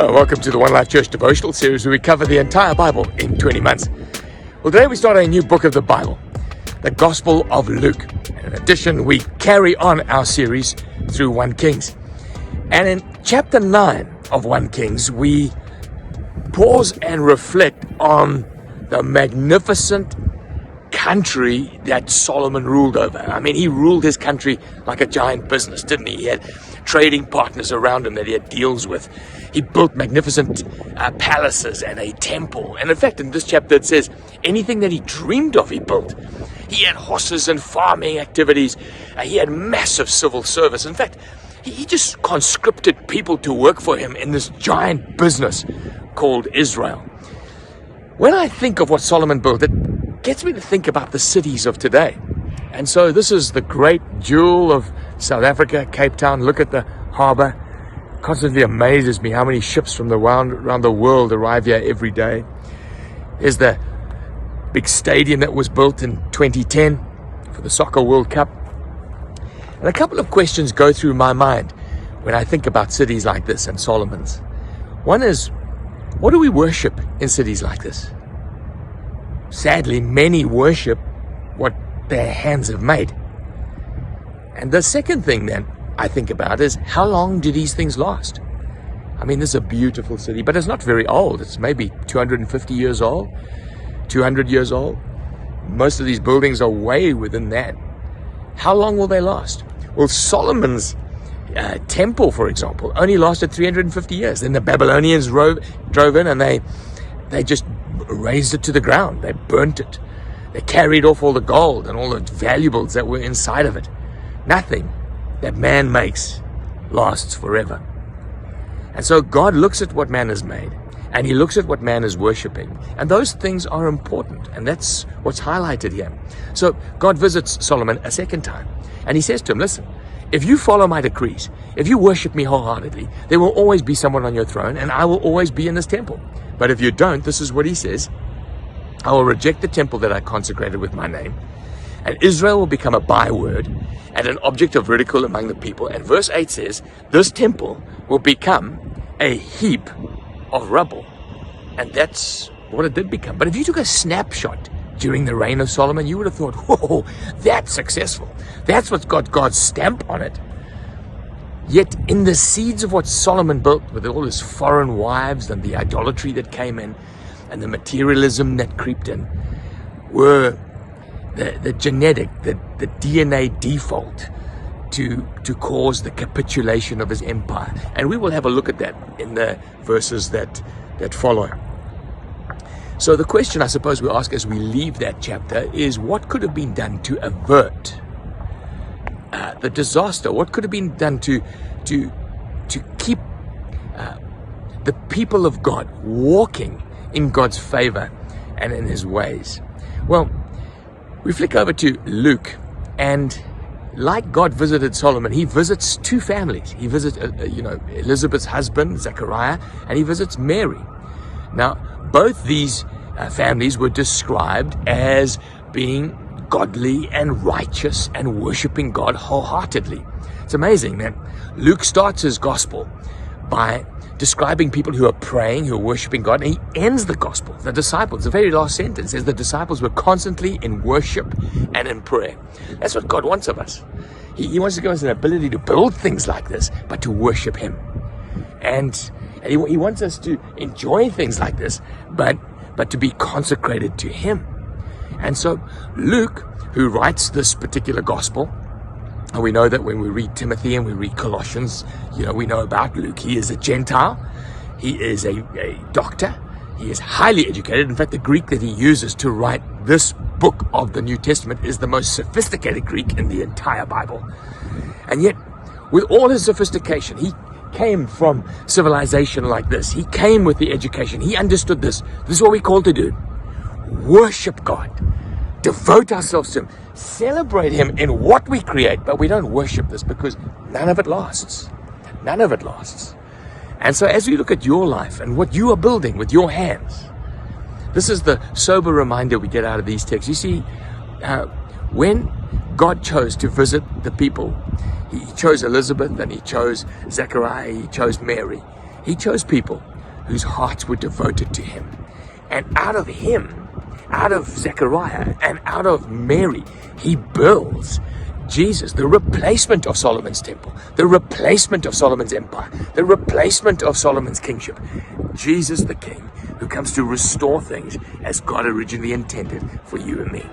Welcome to the One Life Church devotional series where we cover the entire Bible in 20 months. Well, today we start a new book of the Bible, the Gospel of Luke. And in addition, we carry on our series through 1 Kings. And in chapter 9 of 1 Kings, we pause and reflect on the magnificent country that Solomon ruled over. I mean, he ruled his country like a giant business, didn't he? He had trading partners around him that he had deals with. He built magnificent palaces and a temple. And in fact, in this chapter it says anything that he dreamed of, he built. He had horses and farming activities. He had massive civil service. In fact, he just conscripted people to work for him in this giant business called Israel. When I think of what Solomon built, it gets me to think about the cities of today. And so this is the great jewel of South Africa, Cape Town. Look at the harbor. Constantly amazes me how many ships from around the world arrive here every day. There's the big stadium that was built in 2010 for the Soccer World Cup. And a couple of questions go through my mind when I think about cities like this and Solomon's. One is, what do we worship in cities like this? Sadly, many worship what their hands have made. And the second thing then I think about is, how long do these things last? I mean, this is a beautiful city, but it's not very old. It's maybe 250 years old, 200 years old. Most of these buildings are way within that. How long will they last? Well, Solomon's temple, for example, only lasted 350 years. Then the Babylonians drove in and they just razed it to the ground. They burnt it. They carried off all the gold and all the valuables that were inside of it. Nothing that man makes lasts forever. And so God looks at what man has made, and he looks at what man is worshiping. And those things are important, and that's what's highlighted here. So God visits Solomon a second time, and he says to him, listen, if you follow my decrees, if you worship me wholeheartedly, there will always be someone on your throne, and I will always be in this temple. But if you don't, this is what he says, I will reject the temple that I consecrated with my name, and Israel will become a byword and an object of ridicule among the people. And verse 8 says, this temple will become a heap of rubble. And that's what it did become. But if you took a snapshot during the reign of Solomon, you would have thought, whoa, that's successful. That's what's got God's stamp on it. Yet in the seeds of what Solomon built, with all his foreign wives and the idolatry that came in and the materialism that creeped in, were the genetic, the DNA default to cause the capitulation of his empire. And we will have a look at that in the verses that follow. So the question I suppose we ask as we leave that chapter is, what could have been done to avert the disaster? What could have been done to keep the people of God walking in God's favor and in his ways? Well, we flick over to Luke, and like God visited Solomon, he visits two families. He visits, Elizabeth's husband, Zechariah, and he visits Mary. Now, both these families were described as being godly and righteous and worshiping God wholeheartedly. It's amazing that Luke starts his gospel by describing people who are praying, who are worshiping God, and he ends the gospel, the disciples. The very last sentence says the disciples were constantly in worship and in prayer. That's what God wants of us. He wants to give us an ability to build things like this, but to worship him. And he wants us to enjoy things like this, but to be consecrated to him. And so Luke, who writes this particular gospel, and we know that when we read Timothy and we read Colossians, we know about Luke. He is a Gentile. He is a doctor. He is highly educated. In fact, the Greek that he uses to write this book of the New Testament is the most sophisticated Greek in the entire Bible. And yet, with all his sophistication, he came from civilization like this. He came with the education. He understood this. This is what we're called to do. Worship God. Devote ourselves to him. Celebrate him in what we create. But we don't worship this because none of it lasts. None of it lasts. And so as we look at your life and what you are building with your hands, this is the sober reminder we get out of these texts. You see, when God chose to visit the people, he chose Elizabeth and he chose Zechariah, he chose Mary. He chose people whose hearts were devoted to him. And out of him, out of Zechariah and out of Mary, he builds Jesus, the replacement of Solomon's temple, the replacement of Solomon's empire, the replacement of Solomon's kingship. Jesus the King, who comes to restore things as God originally intended for you and me.